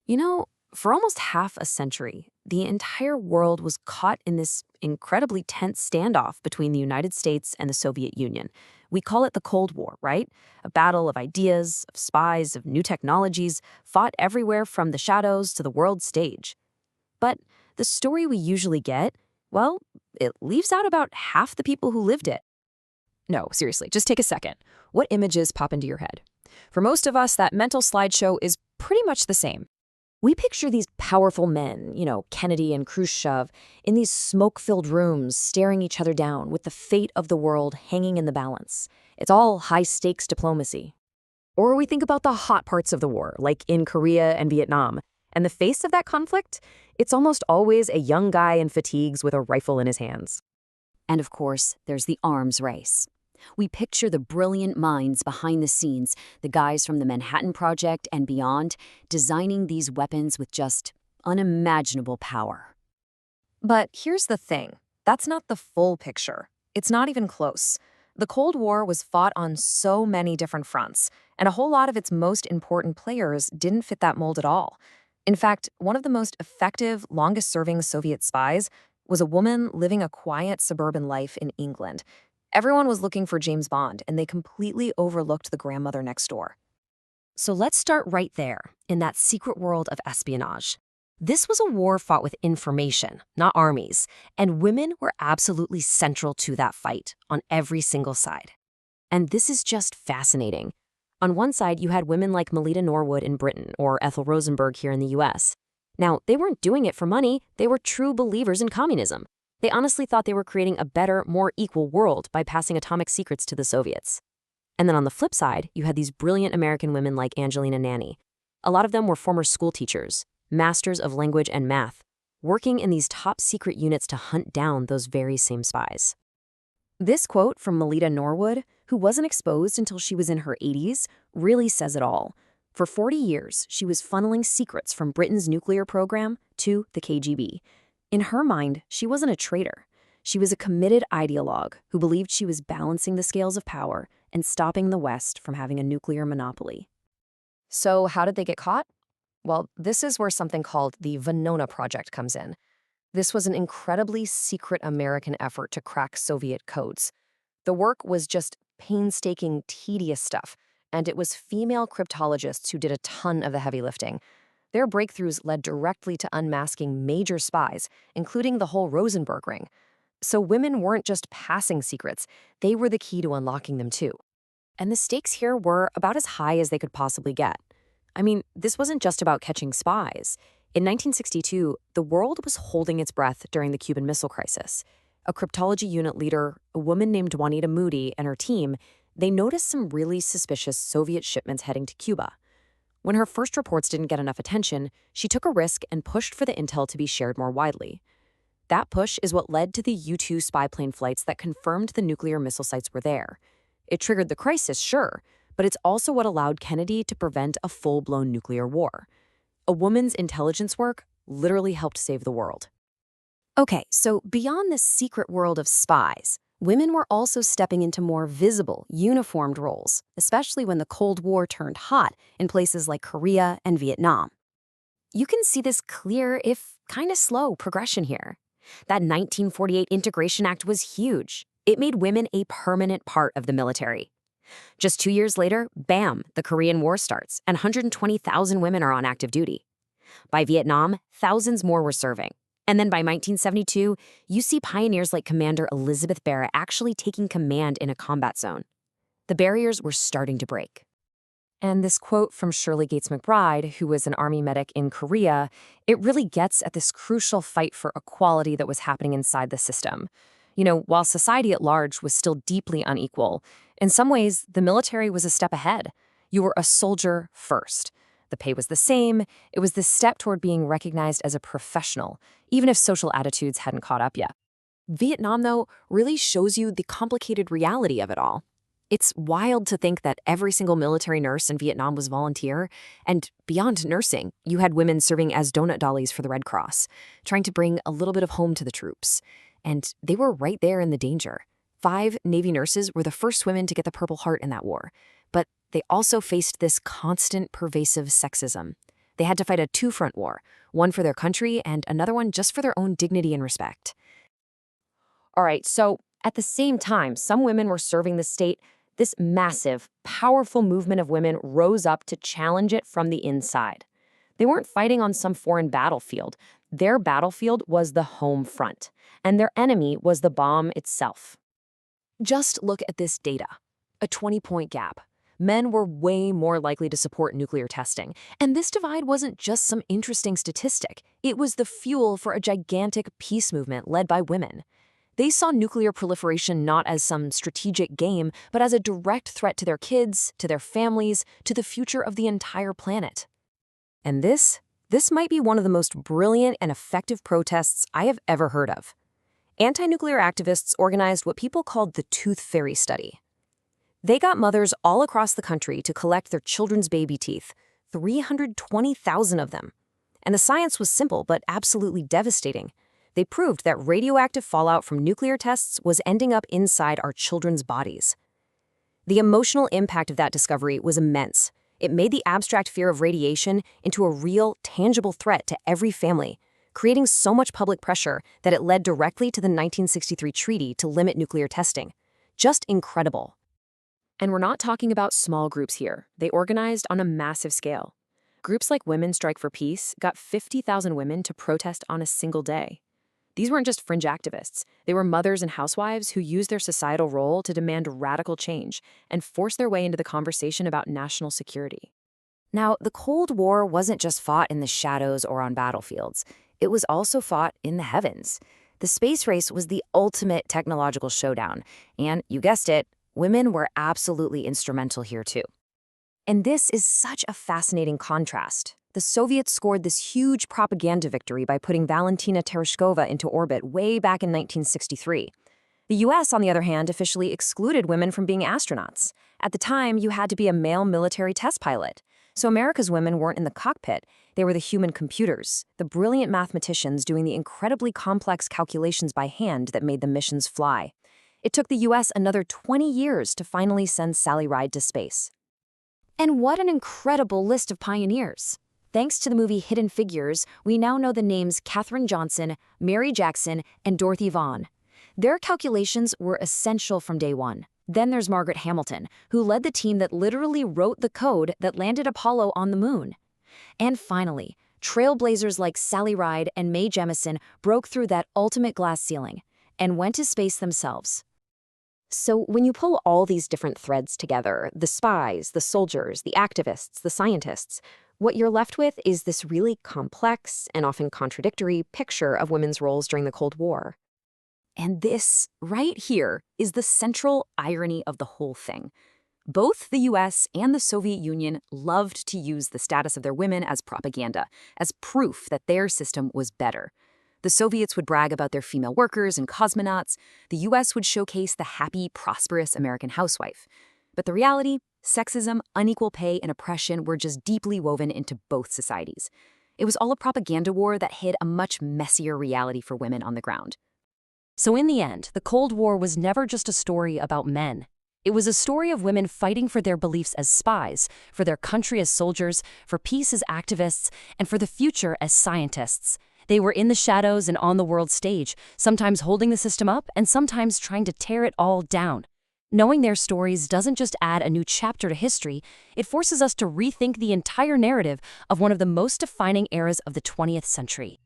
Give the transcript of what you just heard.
For almost half a century, the entire world was caught in this incredibly tense standoff between the United States and the Soviet Union. We call it the Cold War, right? A battle of ideas, of spies, of new technologies, fought everywhere from the shadows to the world stage. But the story we usually get, well, it leaves out about half the people who lived it. No, seriously, just take a second. What images pop into your head? For most of us, that mental slideshow is pretty much the same. We picture these powerful men, Kennedy and Khrushchev, in these smoke-filled rooms staring each other down with the fate of the world hanging in the balance. It's all high-stakes diplomacy. Or we think about the hot parts of the war, like in Korea and Vietnam. And the face of that conflict? It's almost always a young guy in fatigues with a rifle in his hands. And of course, there's the arms race. We picture the brilliant minds behind the scenes, the guys from the Manhattan Project and beyond, designing these weapons with just unimaginable power. But here's the thing. That's not the full picture. It's not even close. The Cold War was fought on so many different fronts, and a whole lot of its most important players didn't fit that mold at all. In fact, one of the most effective, longest-serving Soviet spies was a woman living a quiet suburban life in England. Everyone was looking for James Bond, and they completely overlooked the grandmother next door. So let's start right there, in that secret world of espionage. This was a war fought with information, not armies, and women were absolutely central to that fight, on every single side. And this is just fascinating. On one side, you had women like Melita Norwood in Britain, or Ethel Rosenberg here in the US. Now, they weren't doing it for money, they were true believers in communism. They honestly thought they were creating a better, more equal world by passing atomic secrets to the Soviets. And then on the flip side, you had these brilliant American women like Angelina Nanny. A lot of them were former school teachers, masters of language and math, working in these top secret units to hunt down those very same spies. This quote from Melita Norwood, who wasn't exposed until she was in her 80s, really says it all. For 40 years, she was funneling secrets from Britain's nuclear program to the KGB. In her mind, she wasn't a traitor. She was a committed ideologue who believed she was balancing the scales of power and stopping the West from having a nuclear monopoly. So how did they get caught? Well, this is where something called the Venona Project comes in. This was an incredibly secret American effort to crack Soviet codes. The work was just painstaking, tedious stuff, and it was female cryptologists who did a ton of the heavy lifting. Their breakthroughs led directly to unmasking major spies, including the whole Rosenberg ring. So women weren't just passing secrets, they were the key to unlocking them too. And the stakes here were about as high as they could possibly get. I mean, this wasn't just about catching spies. In 1962, the world was holding its breath during the Cuban Missile Crisis. A cryptology unit leader, a woman named Juanita Moody, and her team, they noticed some really suspicious Soviet shipments heading to Cuba. When her first reports didn't get enough attention, she took a risk and pushed for the intel to be shared more widely. That push is what led to the U-2 spy plane flights that confirmed the nuclear missile sites were there. It triggered the crisis, sure, but it's also what allowed Kennedy to prevent a full-blown nuclear war. A woman's intelligence work literally helped save the world. Okay, so beyond this secret world of spies, women were also stepping into more visible, uniformed roles, especially when the Cold War turned hot in places like Korea and Vietnam. You can see this clear, if kind of slow, progression here. That 1948 Integration Act was huge. It made women a permanent part of the military. Just 2 years later, bam, the Korean War starts, and 120,000 women are on active duty. By Vietnam, thousands more were serving. And then by 1972, you see pioneers like Commander Elizabeth Barrett actually taking command in a combat zone. The barriers were starting to break. And this quote from Shirley Gates McBride, who was an army medic in Korea, it really gets at this crucial fight for equality that was happening inside the system. While society at large was still deeply unequal, in some ways, the military was a step ahead. You were a soldier first. The pay was the same. It was this step toward being recognized as a professional, even if social attitudes hadn't caught up yet. Vietnam, though, really shows you the complicated reality of it all. It's wild to think that every single military nurse in Vietnam was volunteer, and beyond nursing, you had women serving as donut dollies for the Red Cross, trying to bring a little bit of home to the troops. And they were right there in the danger. 5 Navy nurses were the first women to get the Purple Heart in that war, but they also faced this constant, pervasive sexism. They had to fight a two-front war, one for their country and another one just for their own dignity and respect. All right, so at the same time, some women were serving the state. This massive, powerful movement of women rose up to challenge it from the inside. They weren't fighting on some foreign battlefield. Their battlefield was the home front, and their enemy was the bomb itself. Just look at this data. A 20-point gap. Men were way more likely to support nuclear testing. And this divide wasn't just some interesting statistic. It was the fuel for a gigantic peace movement led by women. They saw nuclear proliferation not as some strategic game, but as a direct threat to their kids, to their families, to the future of the entire planet. And this might be one of the most brilliant and effective protests I have ever heard of. Anti-nuclear activists organized what people called the Tooth Fairy Study. They got mothers all across the country to collect their children's baby teeth, 320,000 of them. And the science was simple but absolutely devastating. They proved that radioactive fallout from nuclear tests was ending up inside our children's bodies. The emotional impact of that discovery was immense. It made the abstract fear of radiation into a real, tangible threat to every family, creating so much public pressure that it led directly to the 1963 treaty to limit nuclear testing. Just incredible. And we're not talking about small groups here. They organized on a massive scale. Groups like Women Strike for Peace got 50,000 women to protest on a single day. These weren't just fringe activists. They were mothers and housewives who used their societal role to demand radical change and force their way into the conversation about national security. Now, the Cold War wasn't just fought in the shadows or on battlefields. It was also fought in the heavens. The space race was the ultimate technological showdown. And, you guessed it, women were absolutely instrumental here too. And this is such a fascinating contrast. The Soviets scored this huge propaganda victory by putting Valentina Tereshkova into orbit way back in 1963. The US, on the other hand, officially excluded women from being astronauts. At the time, you had to be a male military test pilot. So America's women weren't in the cockpit. They were the human computers, the brilliant mathematicians doing the incredibly complex calculations by hand that made the missions fly. It took the US another 20 years to finally send Sally Ride to space. And what an incredible list of pioneers! Thanks to the movie Hidden Figures, we now know the names Katherine Johnson, Mary Jackson, and Dorothy Vaughan. Their calculations were essential from day one. Then there's Margaret Hamilton, who led the team that literally wrote the code that landed Apollo on the moon. And finally, trailblazers like Sally Ride and Mae Jemison broke through that ultimate glass ceiling and went to space themselves. So when you pull all these different threads together, the spies, the soldiers, the activists, the scientists, what you're left with is this really complex and often contradictory picture of women's roles during the Cold War. And this, right here, is the central irony of the whole thing. Both the US and the Soviet Union loved to use the status of their women as propaganda, as proof that their system was better. The Soviets would brag about their female workers and cosmonauts. The US would showcase the happy, prosperous American housewife. But the reality, sexism, unequal pay, and oppression were just deeply woven into both societies. It was all a propaganda war that hid a much messier reality for women on the ground. So in the end, the Cold War was never just a story about men. It was a story of women fighting for their beliefs as spies, for their country as soldiers, for peace as activists, and for the future as scientists. They were in the shadows and on the world stage, sometimes holding the system up and sometimes trying to tear it all down. Knowing their stories doesn't just add a new chapter to history, it forces us to rethink the entire narrative of one of the most defining eras of the 20th century.